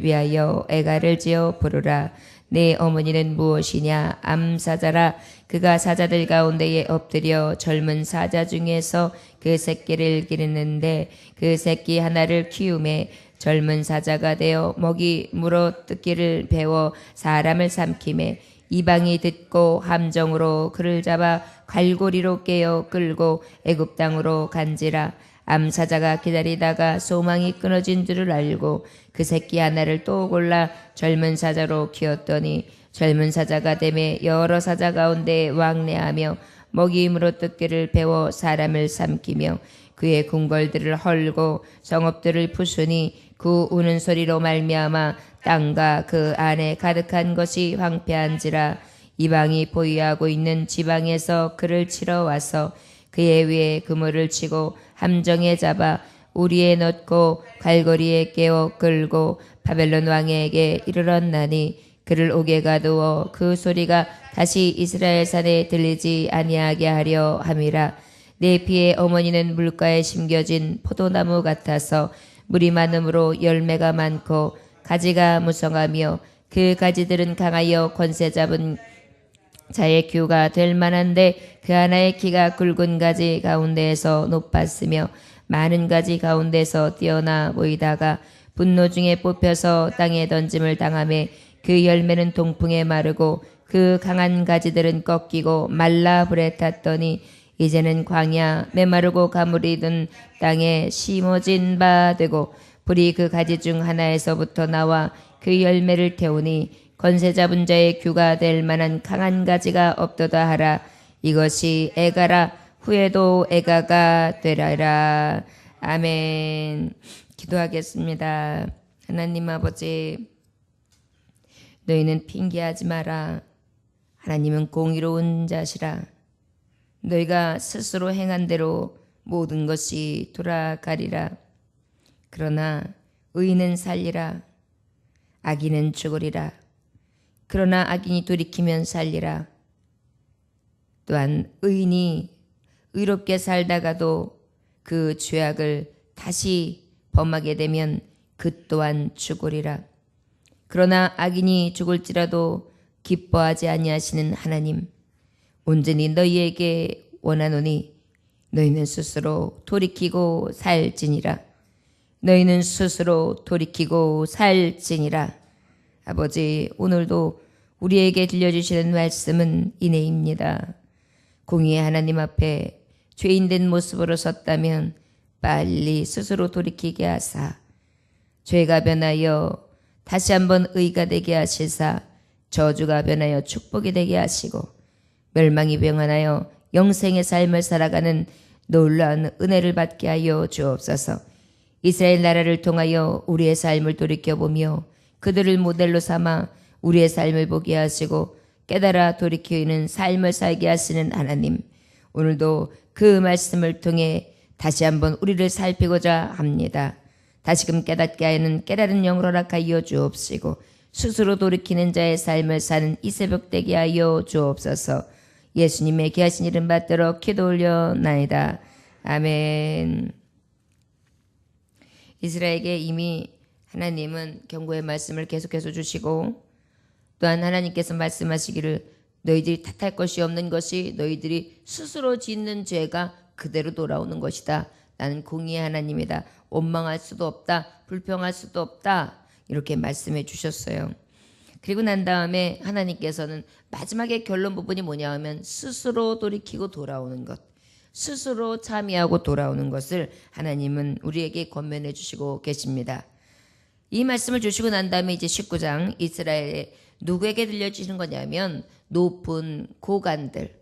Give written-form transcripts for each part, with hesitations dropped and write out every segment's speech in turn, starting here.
위하여 애가를 지어 부르라. 내 어머니는 무엇이냐? 암사자라. 그가 사자들 가운데에 엎드려 젊은 사자 중에서 그 새끼를 기르는데 그 새끼 하나를 키우매 젊은 사자가 되어 먹이 물어 뜯기를 배워 사람을 삼키매 이방이 듣고 함정으로 그를 잡아 갈고리로 깨어 끌고 애굽 땅으로 간지라. 암사자가 기다리다가 소망이 끊어진 줄을 알고 그 새끼 하나를 또 골라 젊은 사자로 키웠더니 젊은 사자가 되매 여러 사자 가운데 왕래하며 먹이 물어 뜯기를 배워 사람을 삼키며 그의 궁궐들을 헐고 성읍들을 부수니 그 우는 소리로 말미암아 땅과 그 안에 가득한 것이 황폐한지라. 이방이 보유하고 있는 지방에서 그를 치러 와서 그의 위에 그물을 치고 함정에 잡아 우리에 넣고 갈고리에 깨어 끌고 바벨론 왕에게 이르렀나니 그를 옥에 가두어 그 소리가 다시 이스라엘 산에 들리지 아니하게 하려 함이라. 내 피의 어머니는 물가에 심겨진 포도나무 같아서 물이 많음으로 열매가 많고 가지가 무성하며 그 가지들은 강하여 권세 잡은 자의 규가 될 만한데 그 하나의 키가 굵은 가지 가운데에서 높았으며 많은 가지 가운데서 뛰어나 보이다가 분노 중에 뽑혀서 땅에 던짐을 당하매 그 열매는 동풍에 마르고 그 강한 가지들은 꺾이고 말라 불에 탔더니 이제는 광야 메마르고 가물이 든 땅에 심어진 바 되고 불이 그 가지 중 하나에서부터 나와 그 열매를 태우니 권세 잡은 자의 규가 될 만한 강한 가지가 없도다 하라. 이것이 애가라. 후에도 애가가 되라라. 아멘. 기도하겠습니다. 하나님 아버지, 너희는 핑계하지 마라. 하나님은 공의로운 자시라. 너희가 스스로 행한 대로 모든 것이 돌아가리라. 그러나 의인은 살리라. 악인은 죽으리라. 그러나 악인이 돌이키면 살리라. 또한 의인이 의롭게 살다가도 그 죄악을 다시 범하게 되면 그 또한 죽으리라. 그러나 악인이 죽을지라도 기뻐하지 아니하시는 하나님, 온전히 너희에게 원하노니 너희는 스스로 돌이키고 살지니라. 너희는 스스로 돌이키고 살지니라. 아버지, 오늘도 우리에게 들려주시는 말씀은 이내입니다. 공의의 하나님 앞에 죄인된 모습으로 섰다면 빨리 스스로 돌이키게 하사 죄가 변하여 다시 한번 의가 되게 하시사 저주가 변하여 축복이 되게 하시고 멸망이 변하여 영생의 삶을 살아가는 놀라운 은혜를 받게 하여 주옵소서. 이스라엘 나라를 통하여 우리의 삶을 돌이켜보며 그들을 모델로 삼아 우리의 삶을 보게 하시고 깨달아 돌이키는 삶을 살게 하시는 하나님, 오늘도 그 말씀을 통해 다시 한번 우리를 살피고자 합니다. 다시금 깨닫게 하는 깨달은 영으로 허락하여 주옵시고 스스로 돌이키는 자의 삶을 사는 이 새벽 되게 하여 주옵소서. 예수님의 귀하신 이름 받들어 기도 올려나이다. 아멘. 이스라엘에게 이미 하나님은 경고의 말씀을 계속해서 주시고 또한 하나님께서 말씀하시기를 너희들이 탓할 것이 없는 것이 너희들이 스스로 짓는 죄가 그대로 돌아오는 것이다. 나는 공의의 하나님이다. 원망할 수도 없다. 불평할 수도 없다. 이렇게 말씀해 주셨어요. 그리고 난 다음에 하나님께서는 마지막에 결론 부분이 뭐냐 하면 스스로 돌이키고 돌아오는 것, 스스로 참여하고 돌아오는 것을 하나님은 우리에게 권면해 주시고 계십니다. 이 말씀을 주시고 난 다음에 이제 19장 이스라엘에 누구에게 들려주시는 거냐면 높은 고관들,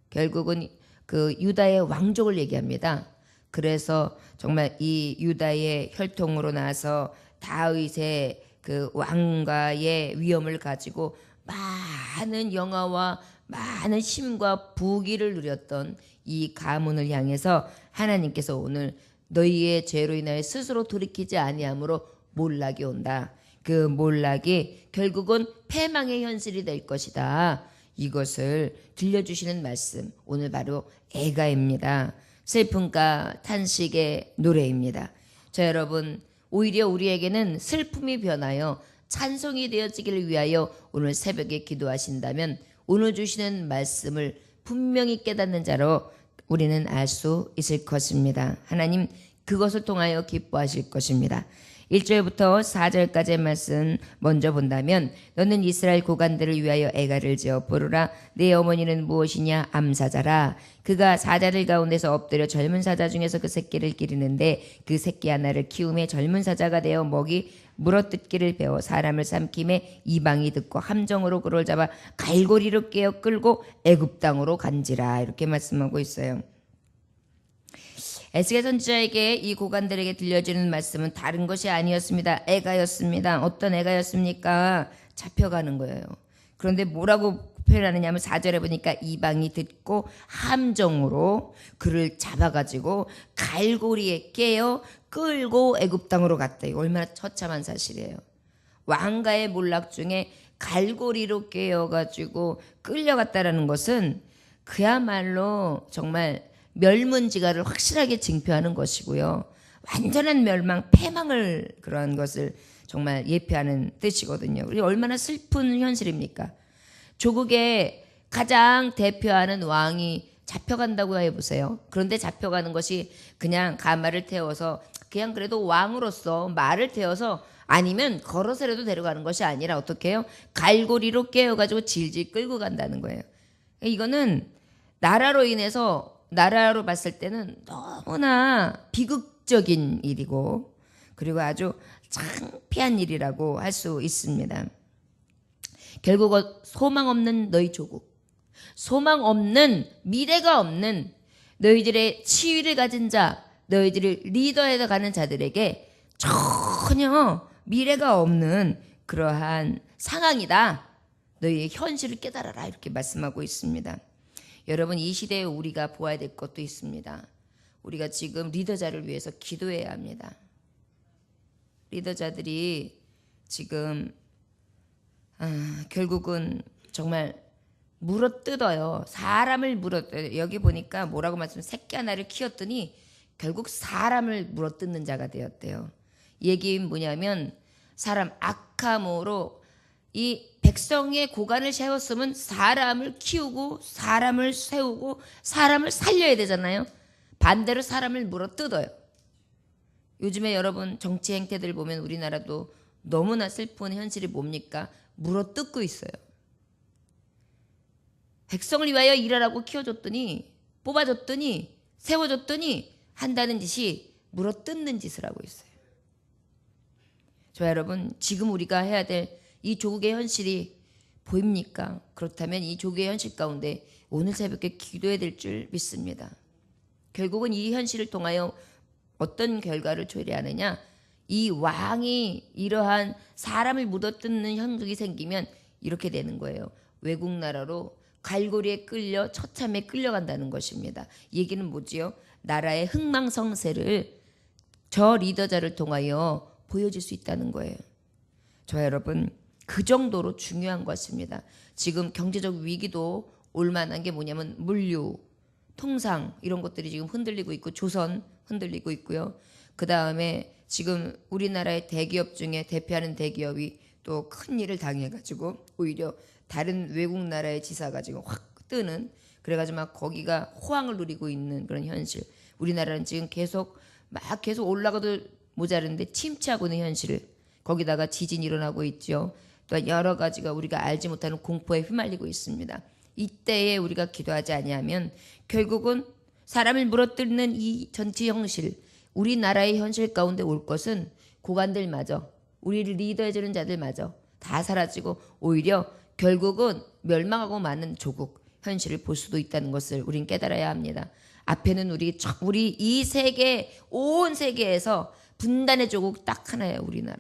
결국은 그 유다의 왕족을 얘기합니다. 그래서 정말 이 유다의 혈통으로 나서 다윗의 그 왕가의 위엄을 가지고 많은 영화와 많은 힘과 부귀를 누렸던 이 가문을 향해서 하나님께서 오늘 너희의 죄로 인하여 스스로 돌이키지 아니함으로 몰락이 온다. 그 몰락이 결국은 패망의 현실이 될 것이다. 이것을 들려주시는 말씀, 오늘 바로 애가입니다. 슬픔과 탄식의 노래입니다. 자, 여러분, 오히려 우리에게는 슬픔이 변하여 찬송이 되어지기를 위하여 오늘 새벽에 기도하신다면 오늘 주시는 말씀을 분명히 깨닫는 자로 우리는 알 수 있을 것입니다. 하나님 그것을 통하여 기뻐하실 것입니다. 1절부터 4절까지의 말씀 먼저 본다면 너는 이스라엘 고관들을 위하여 애가를 지어 부르라. 내 어머니는 무엇이냐? 암사자라. 그가 사자들 가운데서 엎드려 젊은 사자 중에서 그 새끼를 기르는데 그 새끼 하나를 키우매 젊은 사자가 되어 먹이 물어뜯기를 배워 사람을 삼킴에 이방이 듣고 함정으로 그를 잡아 갈고리로 깨어 끌고 애굽 땅으로 간지라. 이렇게 말씀하고 있어요. 에스겔 선지자에게 이 고관들에게 들려지는 말씀은 다른 것이 아니었습니다. 애가였습니다. 어떤 애가였습니까? 잡혀가는 거예요. 그런데 뭐라고 표현하느냐면 4절에 보니까 이방이 듣고 함정으로 그를 잡아가지고 갈고리에 깨어 끌고 애굽 땅으로 갔다. 이거 얼마나 처참한 사실이에요. 왕가의 몰락 중에 갈고리로 깨어가지고 끌려갔다라는 것은 그야말로 정말 멸문지가를 확실하게 징표하는 것이고요. 완전한 멸망, 패망을 그러한 것을 정말 예표하는 뜻이거든요. 우리 얼마나 슬픈 현실입니까? 조국의 가장 대표하는 왕이 잡혀간다고 해보세요. 그런데 잡혀가는 것이 그냥 가마를 태워서 그냥 그래도 왕으로서 말을 태워서 아니면 걸어서라도 데려가는 것이 아니라 어떻게 해요? 갈고리로 깨어가지고 질질 끌고 간다는 거예요. 이거는 나라로 인해서 나라로 봤을 때는 너무나 비극적인 일이고 그리고 아주 창피한 일이라고 할 수 있습니다. 결국 소망 없는 너희 조국, 소망 없는 미래가 없는 너희들의 치위를 가진 자, 너희들을 리더에 가는 자들에게 전혀 미래가 없는 그러한 상황이다. 너희의 현실을 깨달아라. 이렇게 말씀하고 있습니다. 여러분 이 시대에 우리가 보아야 될 것도 있습니다. 우리가 지금 리더자를 위해서 기도해야 합니다. 리더자들이 지금 결국은 정말 물어뜯어요. 사람을 물어뜯어요. 여기 보니까 뭐라고 말씀하면 새끼 하나를 키웠더니 결국 사람을 물어뜯는 자가 되었대요. 얘기는 뭐냐면 사람 악함으로 이 백성의 고관을 세웠으면 사람을 키우고 사람을 세우고 사람을 살려야 되잖아요. 반대로 사람을 물어뜯어요. 요즘에 여러분 정치 행태들 보면 우리나라도 너무나 슬픈 현실이 뭡니까? 물어뜯고 있어요. 백성을 위하여 일하라고 키워줬더니 뽑아줬더니 세워줬더니 한다는 짓이 물어뜯는 짓을 하고 있어요. 저 여러분 지금 우리가 해야 될 이 조국의 현실이 보입니까? 그렇다면 이 조국의 현실 가운데 오늘 새벽에 기도해야 될 줄 믿습니다. 결국은 이 현실을 통하여 어떤 결과를 초래하느냐? 이 왕이 이러한 사람을 묻어뜯는 형국이 생기면 이렇게 되는 거예요. 외국 나라로 갈고리에 끌려 처참에 끌려간다는 것입니다. 이 얘기는 뭐지요? 나라의 흥망성쇠를 저 리더자를 통하여 보여줄 수 있다는 거예요. 저 여러분 그 정도로 중요한 것입니다. 지금 경제적 위기도 올 만한 게 뭐냐면 물류, 통상 이런 것들이 지금 흔들리고 있고 조선 흔들리고 있고요. 그 다음에 지금 우리나라의 대기업 중에 대표하는 대기업이 또 큰 일을 당해가지고 오히려 다른 외국 나라의 지사가 지금 확 뜨는 그래가지고 막 거기가 호황을 누리고 있는 그런 현실. 우리나라는 지금 계속 올라가도 모자른데 침체하고 있는 현실을 거기다가 지진이 일어나고 있죠. 또 여러 가지가 우리가 알지 못하는 공포에 휘말리고 있습니다. 이때에 우리가 기도하지 아니하면 결국은 사람을 물어뜯는 이 전체 현실, 우리나라의 현실 가운데 올 것은 고관들마저 우리를 리더해주는 자들마저 다 사라지고 오히려 결국은 멸망하고 마는 조국 현실을 볼 수도 있다는 것을 우린 깨달아야 합니다. 앞에는 우리 이 세계 온 세계에서 분단의 조국 딱 하나예요. 우리나라.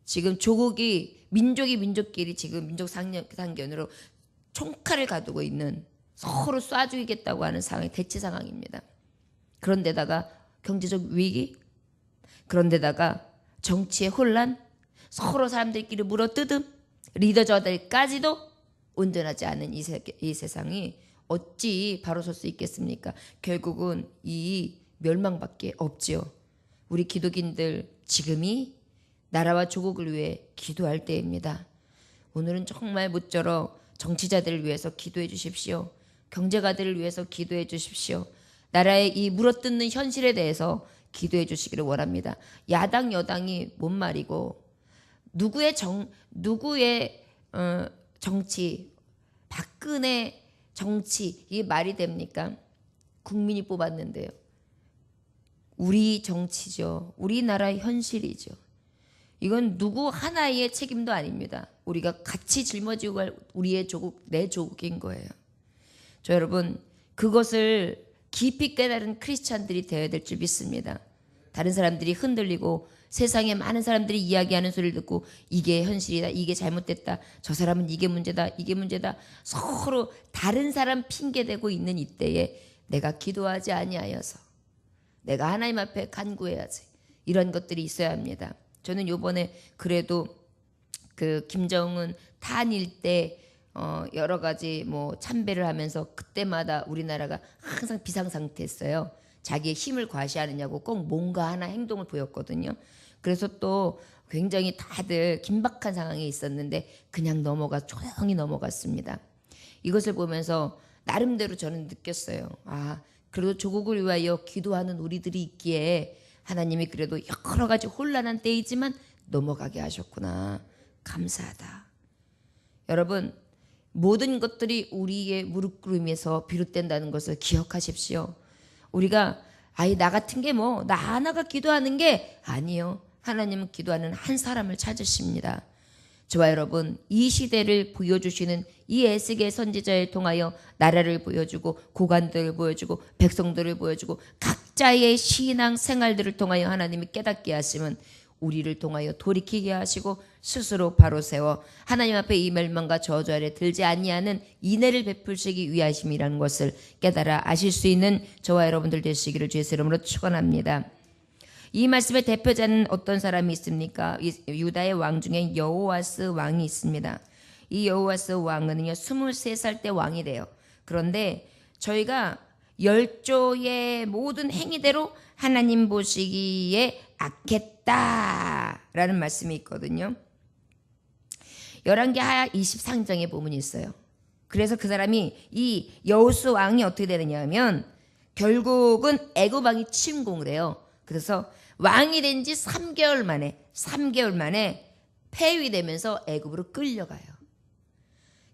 지금 조국이 민족끼리 지금 민족 상견으로 총칼을 가두고 있는 서로 쏴 죽이겠다고 하는 상황이 대치 상황입니다. 그런데다가 경제적 위기, 그런데다가 정치의 혼란, 서로 사람들끼리 물어뜯음, 리더자들까지도 온전하지 않은 이 세상이 어찌 바로 설 수 있겠습니까? 결국은 이 멸망밖에 없지요. 우리 기독인들 지금이 나라와 조국을 위해 기도할 때입니다. 오늘은 정말 모쪼록 정치자들을 위해서 기도해 주십시오. 경제가들을 위해서 기도해 주십시오. 나라의 이 물어뜯는 현실에 대해서 기도해 주시기를 원합니다. 야당 여당이 뭔 말이고 누구의 정치, 박근혜 정치 이게 말이 됩니까? 국민이 뽑았는데요. 우리 정치죠. 우리나라의 현실이죠. 이건 누구 하나의 책임도 아닙니다. 우리가 같이 짊어지고 갈 우리의 조국, 내 조국인 거예요. 저 여러분, 그것을 깊이 깨달은 크리스찬들이 되어야 될 줄 믿습니다. 다른 사람들이 흔들리고 세상에 많은 사람들이 이야기하는 소리를 듣고 이게 현실이다, 이게 잘못됐다, 저 사람은 이게 문제다, 이게 문제다, 서로 다른 사람 핑계대고 있는 이때에 내가 기도하지 아니하여서 내가 하나님 앞에 간구해야지. 이런 것들이 있어야 합니다. 저는 요번에 그래도 그 김정은 탄일 때 여러 가지 뭐 참배를 하면서 그때마다 우리나라가 항상 비상상태였어요. 자기의 힘을 과시하느냐고 꼭 뭔가 하나 행동을 보였거든요. 그래서 또 굉장히 다들 긴박한 상황에 있었는데 그냥 조용히 넘어갔습니다. 이것을 보면서 나름대로 저는 느꼈어요. 아, 그래도 조국을 위하여 기도하는 우리들이 있기에 하나님이 그래도 여러 가지 혼란한 때이지만 넘어가게 하셨구나. 감사하다. 여러분, 모든 것들이 우리의 무릎 꿇음에서 비롯된다는 것을 기억하십시오. 우리가 나 같은 게 나 하나가 기도하는 게 아니요. 하나님은 기도하는 한 사람을 찾으십니다. 저와 여러분, 이 시대를 보여주시는 이 에스겔 선지자를 통하여 나라를 보여주고 고관들을 보여주고 백성들을 보여주고 각자의 신앙 생활들을 통하여 하나님이 깨닫게 하시면 우리를 통하여 돌이키게 하시고 스스로 바로 세워 하나님 앞에 이 멸망과 저주 아래 들지 아니하는 인애를 베푸시기 위하심이라는 것을 깨달아 아실 수 있는 저와 여러분들 되시기를 주의 이름으로 축원합니다. 이 말씀의 대표자는 어떤 사람이 있습니까? 유다의 왕 중에 여호와스 왕이 있습니다. 이 여호와스 왕은요 23살 때 왕이 돼요. 그런데 저희가 열조의 모든 행위대로 하나님 보시기에 악했다라는 말씀이 있거든요. 열왕기하 23장에 보문이 있어요. 그래서 그 사람이 이 여호수 왕이 어떻게 되느냐 하면 결국은 애굽 왕이 침공을 해요. 그래서 왕이 된 지 3개월 만에 폐위되면서 애굽으로 끌려가요.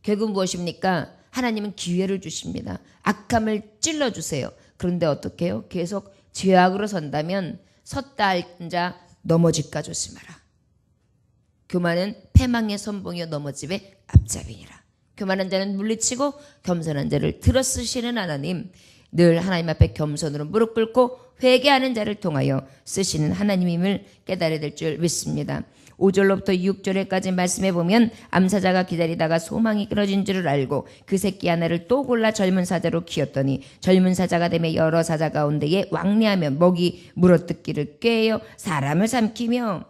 결국 무엇입니까? 하나님은 기회를 주십니다. 악함을 찔러주세요. 그런데 어떻게 해요? 계속 죄악으로 선다면 섰다 앉아 넘어질까 조심하라. 교만은 패망의 선봉이요 넘어짐의 앞잡이니라. 교만한 자는 물리치고 겸손한 자를 들어쓰시는 하나님, 늘 하나님 앞에 겸손으로 무릎 꿇고 회개하는 자를 통하여 쓰시는 하나님임을 깨달아야 될 줄 믿습니다. 5절로부터 6절에까지 말씀해 보면 암사자가 기다리다가 소망이 끊어진 줄을 알고 그 새끼 하나를 또 골라 젊은 사자로 키웠더니 젊은 사자가 되며 여러 사자 가운데에 왕래하며 먹이 물어뜯기를 꾀어 사람을 삼키며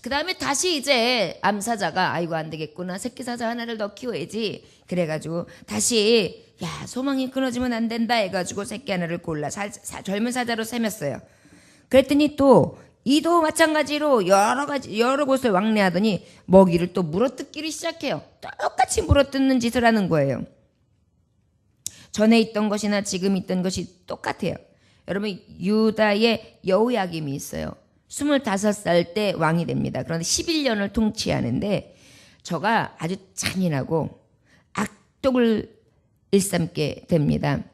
그 다음에 다시 이제 암사자가 아이고 안 되겠구나 새끼 사자 하나를 더 키워야지 그래가지고 다시 야 소망이 끊어지면 안 된다 해가지고 새끼 하나를 골라 젊은 사자로 세몄어요. 그랬더니 또 이도 마찬가지로 여러 곳을 왕래하더니 먹이를 또 물어뜯기를 시작해요. 똑같이 물어뜯는 짓을 하는 거예요. 전에 있던 것이나 지금 있던 것이 똑같아요. 여러분 유다의 여호야김이 있어요. 25살 때 왕이 됩니다. 그런데 11년을 통치하는데 저가 아주 잔인하고 악독을 일삼게 됩니다.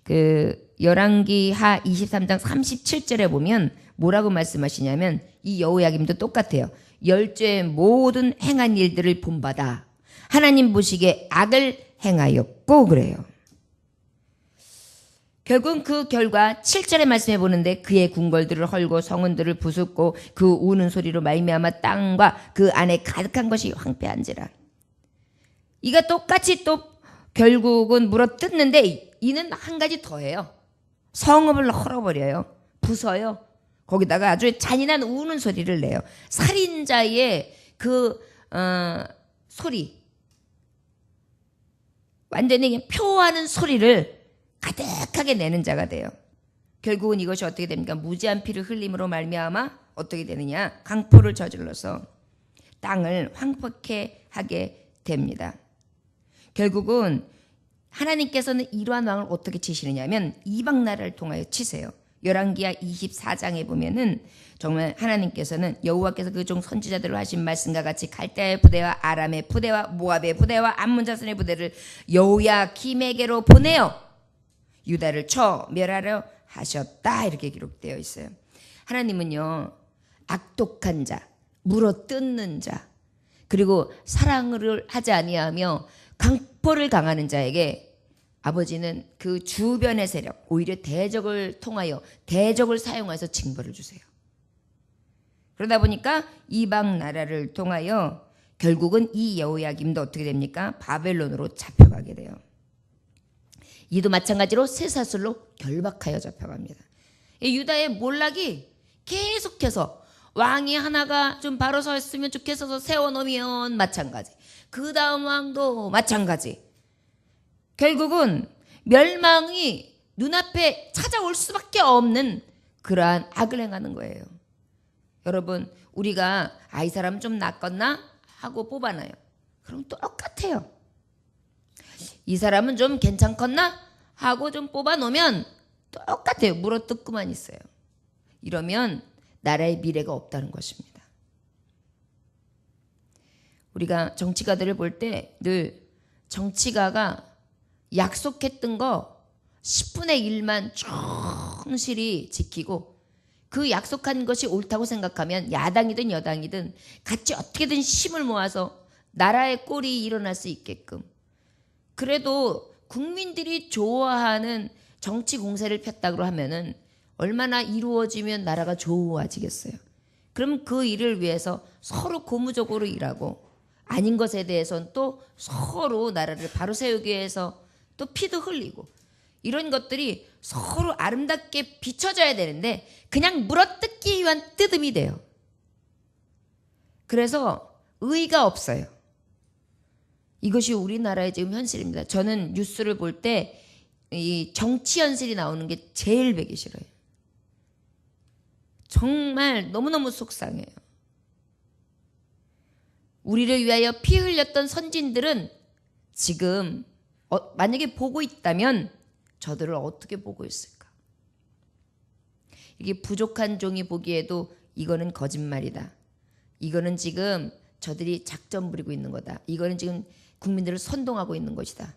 그 열왕기하 23장 37절에 보면 뭐라고 말씀하시냐면 이 여호야김도 똑같아요. 열조의 모든 행한 일들을 본받아 하나님 보시기에 악을 행하였고 그래요. 결국은 그 결과 7절에 말씀해 보는데 그의 궁궐들을 헐고 성은들을 부숩고 그 우는 소리로 말미암아 땅과 그 안에 가득한 것이 황폐한지라. 이가 똑같이 또 결국은 물어뜯는데 이는 한 가지 더해요. 성읍을 헐어버려요. 부숴요. 거기다가 아주 잔인한 우는 소리를 내요. 살인자의 그 소리, 완전히 표하는 소리를 가득하게 내는 자가 돼요. 결국은 이것이 어떻게 됩니까? 무지한 피를 흘림으로 말미암아 어떻게 되느냐? 강포를 저질러서 땅을 황폐케 하게 됩니다. 결국은 하나님께서는 이러한 왕을 어떻게 치시느냐면 이방 나라를 통하여 치세요. 열왕기하 24장에 보면은 정말 하나님께서는 여호와께서 그 종 선지자들로 하신 말씀과 같이 갈대아의 부대와 아람의 부대와 모압의 부대와 암몬 자손의 부대를 여호야김에게로 보내어 유다를 쳐 멸하려 하셨다, 이렇게 기록되어 있어요. 하나님은요, 악독한 자, 물어뜯는 자, 그리고 사랑을 하지 아니하며 강포를 강하는 자에게 아버지는 그 주변의 세력, 오히려 대적을 통하여 대적을 사용해서 징벌을 주세요. 그러다 보니까 이방 나라를 통하여 결국은 이 여호야김도 어떻게 됩니까? 바벨론으로 잡혀가게 돼요. 이도 마찬가지로 쇠사슬로 결박하여 잡혀갑니다. 유다의 몰락이 계속해서 왕이 하나가 좀 바로 섰으면 좋겠어서 세워놓으면 마찬가지, 그 다음 왕도 마찬가지, 결국은 멸망이 눈앞에 찾아올 수밖에 없는 그러한 악을 행하는 거예요. 여러분, 우리가 이 사람 좀 낫겠나 하고 뽑아놔요. 그럼 똑같아요. 이 사람은 좀 괜찮겠나 하고 좀 뽑아놓으면 똑같아요. 물어뜯고만 있어요. 이러면 나라의 미래가 없다는 것입니다. 우리가 정치가들을 볼 때 늘 정치가가 약속했던 거 10분의 1만 충실히 지키고 그 약속한 것이 옳다고 생각하면 야당이든 여당이든 같이 어떻게든 힘을 모아서 나라의 꼴이 일어날 수 있게끔, 그래도 국민들이 좋아하는 정치 공세를 폈다고 하면은 얼마나 이루어지면 나라가 좋아지겠어요. 그럼 그 일을 위해서 서로 고무적으로 일하고 아닌 것에 대해서는 또 서로 나라를 바로 세우기 위해서 또 피도 흘리고, 이런 것들이 서로 아름답게 비춰져야 되는데 그냥 물어뜯기 위한 뜯음이 돼요. 그래서 의의가 없어요. 이것이 우리나라의 지금 현실입니다. 저는 뉴스를 볼 때 이 정치 현실이 나오는 게 제일 보기 싫어요. 정말 너무너무 속상해요. 우리를 위하여 피 흘렸던 선진들은 지금 만약에 보고 있다면 저들을 어떻게 보고 있을까? 이게 부족한 종이 보기에도 이거는 거짓말이다. 이거는 지금 저들이 작전 부리고 있는 거다. 이거는 지금 국민들을 선동하고 있는 것이다.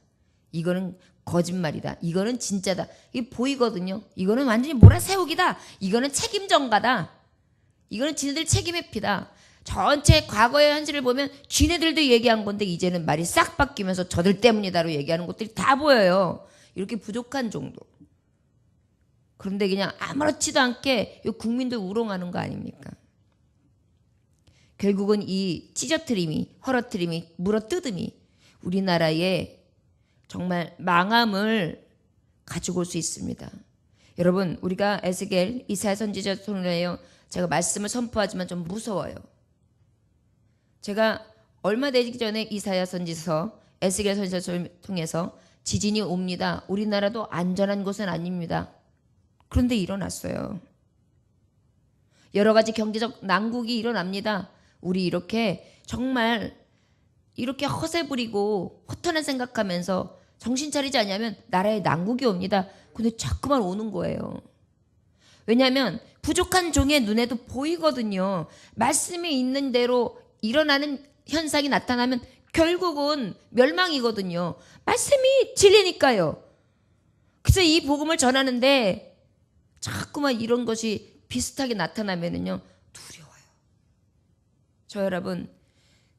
이거는 거짓말이다. 이거는 진짜다. 이게 보이거든요. 이거는 완전히 몰아세우기다. 이거는 책임 전가다. 이거는 지네들 책임의 피다. 전체 과거의 현실을 보면 지네들도 얘기한 건데 이제는 말이 싹 바뀌면서 저들 때문이다로 얘기하는 것들이 다 보여요. 이렇게 부족한 정도. 그런데 그냥 아무렇지도 않게 국민들 우롱하는 거 아닙니까? 결국은 이 찢어트림이, 헐어트림이, 물어뜯음이 우리나라의 정말 망함을 가지고 올 수 있습니다. 여러분, 우리가 에스겔, 이사야 선지자 통하여 제가 말씀을 선포하지만 좀 무서워요. 제가 얼마 되기 전에 이사야 선지서, 에스겔 선지서를 통해서 지진이 옵니다. 우리나라도 안전한 곳은 아닙니다. 그런데 일어났어요. 여러 가지 경제적 난국이 일어납니다. 우리 이렇게 정말 이렇게 허세 부리고 허탄한 생각하면서 정신 차리지 않으면 나라에 난국이 옵니다. 근데 자꾸만 오는 거예요. 왜냐하면 부족한 종의 눈에도 보이거든요. 말씀이 있는 대로 일어나는 현상이 나타나면 결국은 멸망이거든요. 말씀이 진리니까요. 그래서 이 복음을 전하는데 자꾸만 이런 것이 비슷하게 나타나면은요, 두려워요. 저 여러분,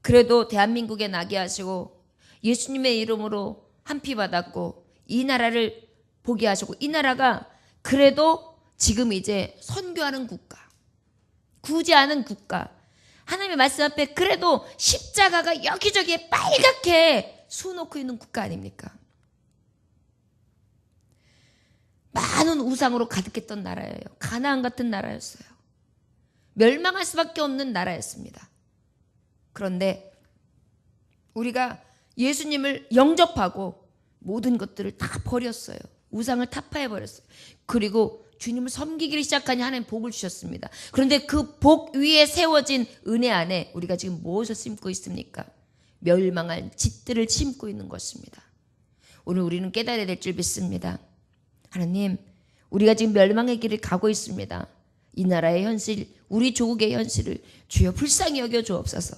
그래도 대한민국에 나게 하시고 예수님의 이름으로 한 피 받았고 이 나라를 보게 하시고, 이 나라가 그래도 지금 이제 선교하는 국가, 구제하는 국가, 하나님의 말씀 앞에 그래도 십자가가 여기저기에 빨갛게 수놓고 있는 국가 아닙니까? 많은 우상으로 가득했던 나라예요. 가나안 같은 나라였어요. 멸망할 수밖에 없는 나라였습니다. 그런데 우리가 예수님을 영접하고 모든 것들을 다 버렸어요. 우상을 타파해버렸어요. 그리고 주님을 섬기기를 시작하니 하나님 복을 주셨습니다. 그런데 그 복 위에 세워진 은혜 안에 우리가 지금 무엇을 심고 있습니까? 멸망할 짓들을 심고 있는 것입니다. 오늘 우리는 깨달아야 될 줄 믿습니다. 하나님, 우리가 지금 멸망의 길을 가고 있습니다. 이 나라의 현실, 우리 조국의 현실을 주여 불쌍히 여겨 주옵소서.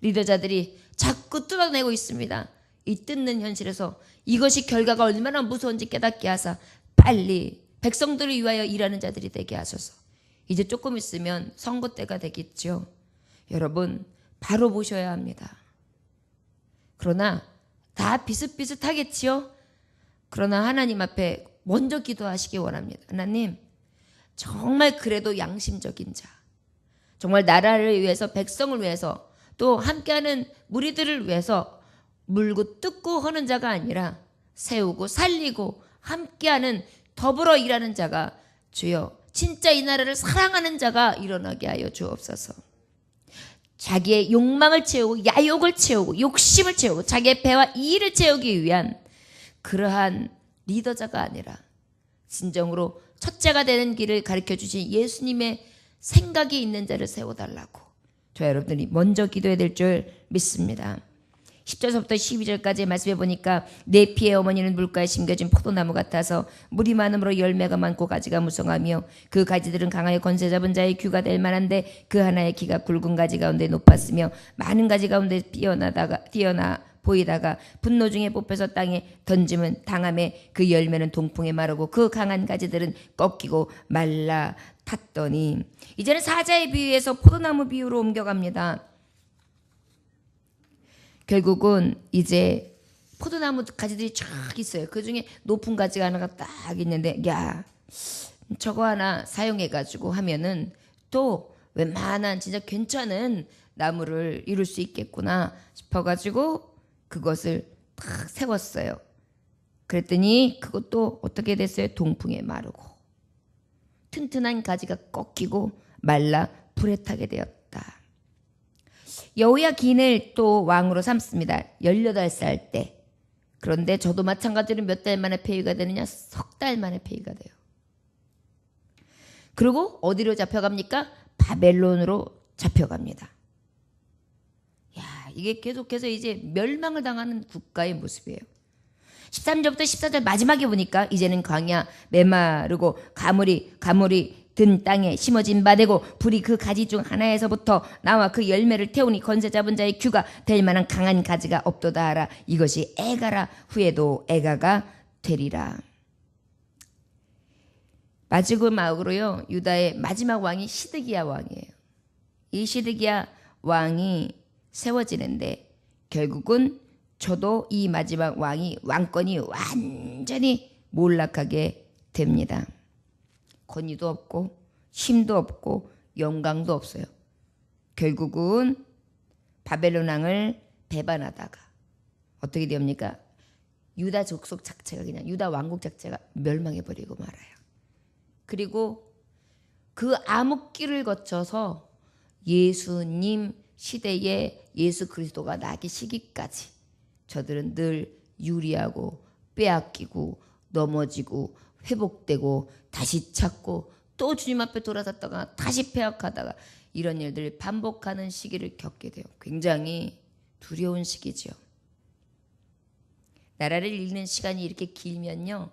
리더자들이 자꾸 뜯어내고 있습니다. 이 뜯는 현실에서 이것이 결과가 얼마나 무서운지 깨닫게 하사 빨리 백성들을 위하여 일하는 자들이 되게 하소서. 이제 조금 있으면 선거 때가 되겠죠. 여러분, 바로 보셔야 합니다. 그러나 다 비슷비슷하겠지요. 그러나 하나님 앞에 먼저 기도하시기 원합니다. 하나님, 정말 그래도 양심적인 자, 정말 나라를 위해서, 백성을 위해서, 또 함께하는 무리들을 위해서 물고 뜯고 하는 자가 아니라 세우고 살리고 함께하는, 더불어 일하는 자가, 주여 진짜 이 나라를 사랑하는 자가 일어나게 하여 주옵소서. 자기의 욕망을 채우고 야욕을 채우고 욕심을 채우고 자기의 배와 이의를 채우기 위한 그러한 리더자가 아니라 진정으로 첫째가 되는 길을 가르쳐 주신 예수님의 생각이 있는 자를 세워달라고 저 여러분들이 먼저 기도해야 될 줄 믿습니다. 10절부터 12절까지 말씀해 보니까 내 피의 어머니는 물가에 심겨진 포도나무 같아서 물이 많음으로 열매가 많고 가지가 무성하며 그 가지들은 강하여 권세 잡은 자의 귀가 될 만한데 그 하나의 키가 굵은 가지 가운데 높았으며 많은 가지 가운데 뛰어나 보이다가 분노 중에 뽑혀서 땅에 던짐은 당함에 그 열매는 동풍에 마르고 그 강한 가지들은 꺾이고 말라 탔더니, 이제는 사자의 비유에서 포도나무 비유로 옮겨갑니다. 결국은 이제 포도나무 가지들이 쫙 있어요. 그 중에 높은 가지가 하나가 딱 있는데, 야, 저거 하나 사용해가지고 하면은 또 웬만한 진짜 괜찮은 나무를 이룰 수 있겠구나 싶어가지고 그것을 딱 세웠어요. 그랬더니 그것도 어떻게 됐어요? 동풍에 마르고 튼튼한 가지가 꺾이고 말라 불에 타게 되었다. 여호야긴을 또 왕으로 삼습니다. 18살 때. 그런데 저도 마찬가지로 몇 달 만에 폐위가 되느냐? 석 달 만에 폐위가 돼요. 그리고 어디로 잡혀갑니까? 바벨론으로 잡혀갑니다. 야, 이게 계속해서 이제 멸망을 당하는 국가의 모습이에요. 13절부터 14절 마지막에 보니까 이제는 광야 메마르고 가물이 든 땅에 심어진 바 되고 불이 그 가지 중 하나에서부터 나와 그 열매를 태우니 권세 잡은 자의 귀가 될 만한 강한 가지가 없도다 하라. 이것이 애가라. 후에도 애가가 되리라. 마지막으로요, 유다의 마지막 왕이 시드기야 왕이에요. 이 시드기야 왕이 세워지는데 결국은 저도 이 마지막 왕권이 완전히 몰락하게 됩니다. 권위도 없고 힘도 없고 영광도 없어요. 결국은 바벨론 왕을 배반하다가 어떻게 됩니까? 유다 족속 자체가, 그냥 유다 왕국 자체가 멸망해버리고 말아요. 그리고 그 암흑기를 거쳐서 예수님 시대에 예수 그리스도가 나기 시기까지 저들은 늘 유리하고 빼앗기고 넘어지고 회복되고 다시 찾고 또 주님 앞에 돌아섰다가 다시 패역하다가 이런 일들을 반복하는 시기를 겪게 돼요. 굉장히 두려운 시기죠. 나라를 잃는 시간이 이렇게 길면요,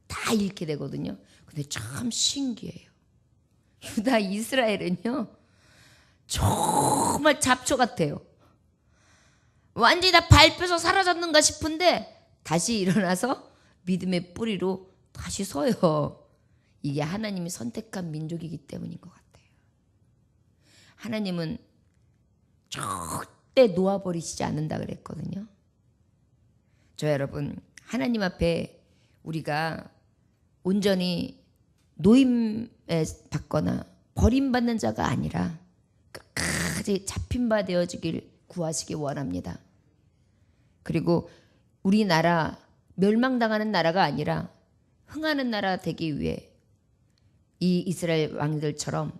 다 잃게 되거든요. 근데 참 신기해요. 유다 이스라엘은요, 정말 잡초 같아요. 완전히 다 밟혀서 사라졌는가 싶은데 다시 일어나서 믿음의 뿌리로 다시 서요. 이게 하나님이 선택한 민족이기 때문인 것 같아요. 하나님은 절대 놓아버리시지 않는다 그랬거든요. 저 여러분, 하나님 앞에 우리가 온전히 노임에 받거나 버림받는 자가 아니라 끝까지 잡힌 바 되어지길 구하시기 원합니다. 그리고 우리나라 멸망당하는 나라가 아니라 흥하는 나라 되기 위해 이 이스라엘 왕들처럼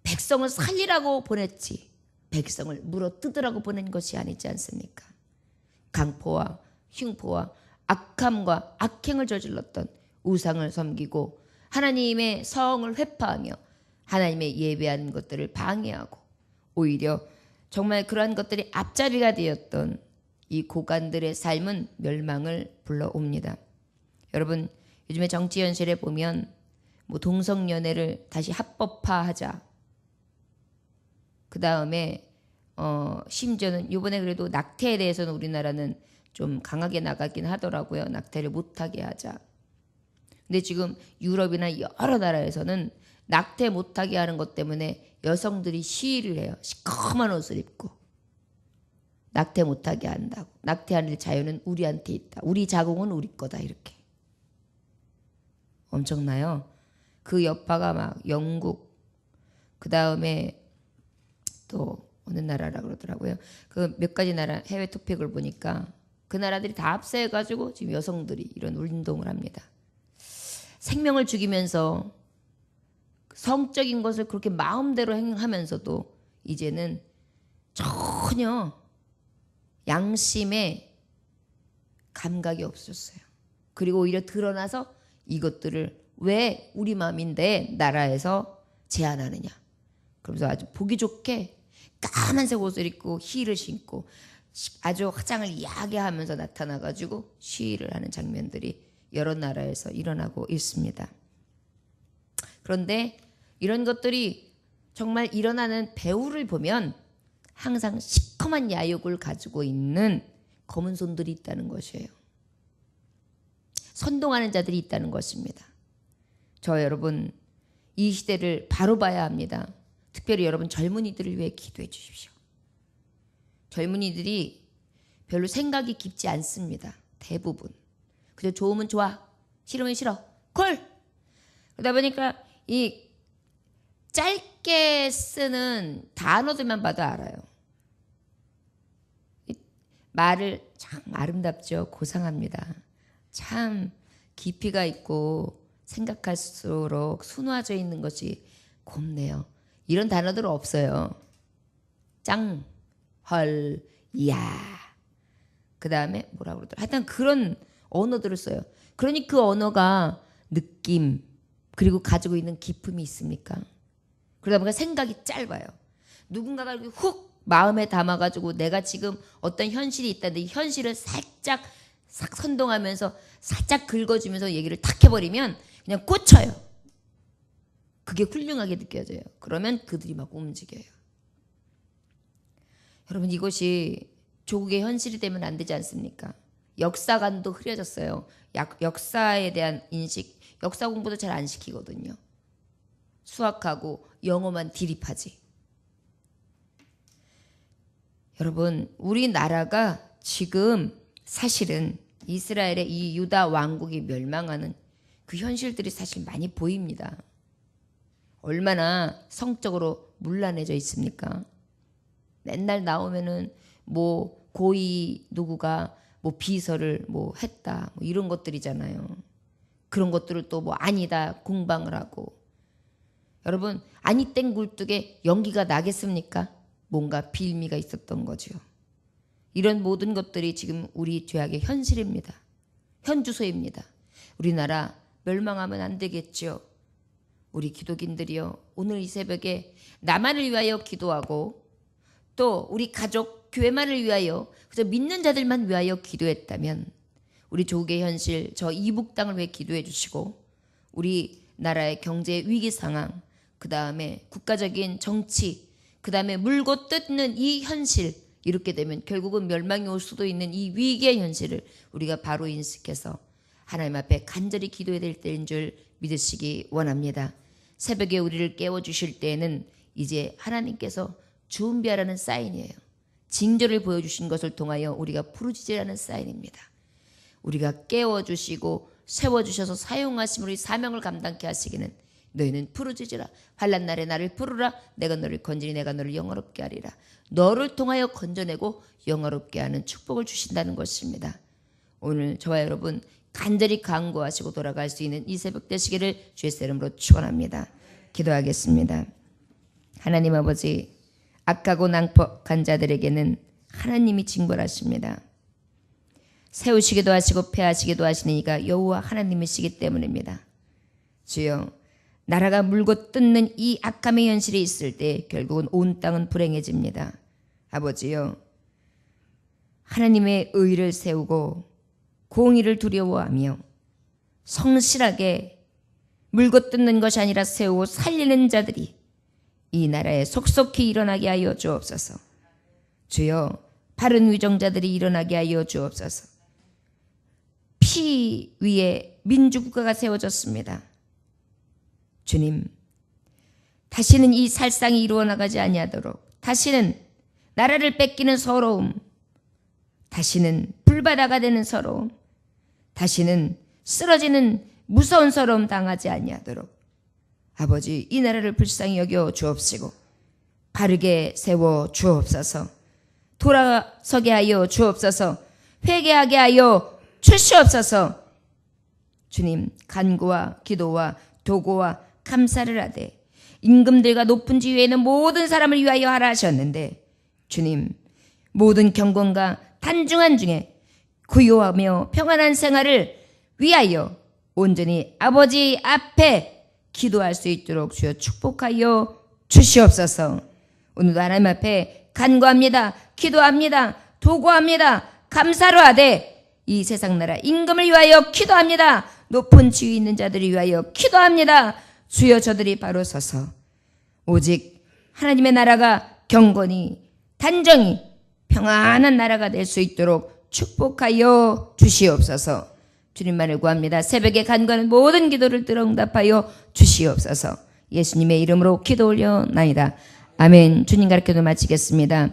백성을 살리라고 보냈지 백성을 물어 뜯으라고 보낸 것이 아니지 않습니까? 강포와 흉포와 악함과 악행을 저질렀던, 우상을 섬기고 하나님의 성을 회파하며 하나님의 예배하는 것들을 방해하고 오히려 정말 그러한 것들이 앞잡이가 되었던 이 고관들의 삶은 멸망을 불러옵니다. 여러분, 요즘에 정치 현실에 보면 뭐 동성연애를 다시 합법화하자. 그 다음에 심지어는 이번에 그래도 낙태에 대해서는 우리나라는 좀 강하게 나가긴 하더라고요. 낙태를 못하게 하자. 근데 지금 유럽이나 여러 나라에서는 낙태 못하게 하는 것 때문에 여성들이 시위를 해요. 시커먼 옷을 입고. 낙태 못하게 한다고. 낙태하는 자유는 우리한테 있다. 우리 자궁은 우리 거다. 이렇게. 엄청나요. 그 여파가 막 영국, 그 다음에 또 어느 나라라 그러더라고요. 그 몇 가지 나라 해외 토픽을 보니까 그 나라들이 다 합세해가지고 지금 여성들이 이런 운동을 합니다. 생명을 죽이면서 성적인 것을 그렇게 마음대로 행하면서도 이제는 전혀 양심에 감각이 없었어요. 그리고 오히려 드러나서 이것들을 왜 우리 마음인데 나라에서 제한하느냐. 그러면서 아주 보기 좋게 까만색 옷을 입고 힐을 신고 아주 화장을 야하게 하면서 나타나가지고 시위를 하는 장면들이 여러 나라에서 일어나고 있습니다. 그런데 이런 것들이 정말 일어나는 배후를 보면 항상 시커먼 야욕을 가지고 있는 검은 손들이 있다는 것이에요. 선동하는 자들이 있다는 것입니다. 저 여러분 이 시대를 바로 봐야 합니다. 특별히 여러분 젊은이들을 위해 기도해 주십시오. 젊은이들이 별로 생각이 깊지 않습니다. 대부분. 그저 좋으면 좋아, 싫으면 싫어, 콜! 그러다 보니까 이 짧게 쓰는 단어들만 봐도 알아요. 말을 참 아름답죠. 고상합니다. 참 깊이가 있고 생각할수록 순화져 있는 것이 곱네요. 이런 단어들 없어요. 짱, 헐, 야. 그 다음에 뭐라고 그러더라. 하여튼 그런 언어들을 써요. 그러니 그 언어가 느낌 그리고 가지고 있는 기품이 있습니까? 그러다 보니까 생각이 짧아요. 누군가가 이렇게 훅 마음에 담아가지고 내가 지금 어떤 현실이 있다는데 이 현실을 살짝 싹 선동하면서 살짝 긁어주면서 얘기를 탁 해버리면 그냥 꽂혀요. 그게 훌륭하게 느껴져요. 그러면 그들이 막 움직여요. 여러분 이것이 조국의 현실이 되면 안 되지 않습니까? 역사관도 흐려졌어요. 역사에 대한 인식, 역사 공부도 잘 안 시키거든요. 수학하고 영어만 드립하지. 여러분 우리나라가 지금 사실은 이스라엘의 이 유다 왕국이 멸망하는 그 현실들이 사실 많이 보입니다. 얼마나 성적으로 문란해져 있습니까? 맨날 나오면은 뭐 고위 누구가 뭐 비서를 뭐 했다 뭐 이런 것들이잖아요. 그런 것들을 또 뭐 아니다 공방을 하고. 여러분 아니 땡 굴뚝에 연기가 나겠습니까? 뭔가 빌미가 있었던 거죠. 이런 모든 것들이 지금 우리 죄악의 현실입니다. 현주소입니다. 우리나라 멸망하면 안 되겠죠. 우리 기독인들이요 오늘 이 새벽에 나만을 위하여 기도하고 또 우리 가족 교회만을 위하여 그저 믿는 자들만 위하여 기도했다면 우리 조국의 현실 저 이북 땅을 위해 기도해 주시고 우리 나라의 경제 위기 상황 그 다음에 국가적인 정치 그 다음에 물고 뜯는 이 현실 이렇게 되면 결국은 멸망이 올 수도 있는 이 위기의 현실을 우리가 바로 인식해서 하나님 앞에 간절히 기도해야 될 때인 줄 믿으시기 원합니다. 새벽에 우리를 깨워주실 때에는 이제 하나님께서 준비하라는 사인이에요. 징조를 보여주신 것을 통하여 우리가 부르짖으라는 사인입니다. 우리가 깨워주시고 세워주셔서 사용하심으로 이 사명을 감당케 하시기는 너희는 부르짖으라. 환난 날에 나를 부르라. 내가 너를 건지니 내가 너를 영화롭게 하리라. 너를 통하여 건져내고 영화롭게 하는 축복을 주신다는 것입니다. 오늘 저와 여러분 간절히 간구하시고 돌아갈 수 있는 이 새벽 되시기를 주의 이름으로 축원합니다. 기도하겠습니다. 하나님 아버지 악하고 낭폭한 자들에게는 하나님이 징벌하십니다. 세우시기도 하시고 패하시기도 하시는 이가 여호와 하나님이시기 때문입니다. 주여, 나라가 물고 뜯는 이 악함의 현실이 있을 때 결국은 온 땅은 불행해집니다. 아버지여, 하나님의 의를 세우고 공의를 두려워하며 성실하게 물고 뜯는 것이 아니라 세우고 살리는 자들이 이 나라에 속속히 일어나게 하여 주옵소서. 주여, 바른 위정자들이 일어나게 하여 주옵소서. 피 위에 민주국가가 세워졌습니다. 주님, 다시는 이 살상이 이루어나가지 아니하도록, 다시는 나라를 뺏기는 서러움, 다시는 불바다가 되는 서러움, 다시는 쓰러지는 무서운 서러움 당하지 아니하도록 아버지, 이 나라를 불쌍히 여겨 주옵시고 바르게 세워 주옵소서. 돌아서게 하여 주옵소서. 회개하게 하여 주시옵소서. 주님, 간구와 기도와 도고와 감사를 하되 임금들과 높은 지위에 있는 모든 사람을 위하여 하라 하셨는데, 주님, 모든 경건과 단중한 중에 구요하며 평안한 생활을 위하여 온전히 아버지 앞에 기도할 수 있도록 주여 축복하여 주시옵소서. 오늘도 하나님 앞에 간구합니다. 기도합니다. 도구합니다. 감사로 하되 이 세상 나라 임금을 위하여 기도합니다. 높은 지위 있는 자들을 위하여 기도합니다. 주여, 저들이 바로 서서 오직 하나님의 나라가 경건히 단정히 평안한 나라가 될 수 있도록 축복하여 주시옵소서. 주님만을 구합니다. 새벽에 간구하는 모든 기도를 들어 응답하여 주시옵소서. 예수님의 이름으로 기도 올려나이다. 아멘. 주님 가르쳐도 마치겠습니다.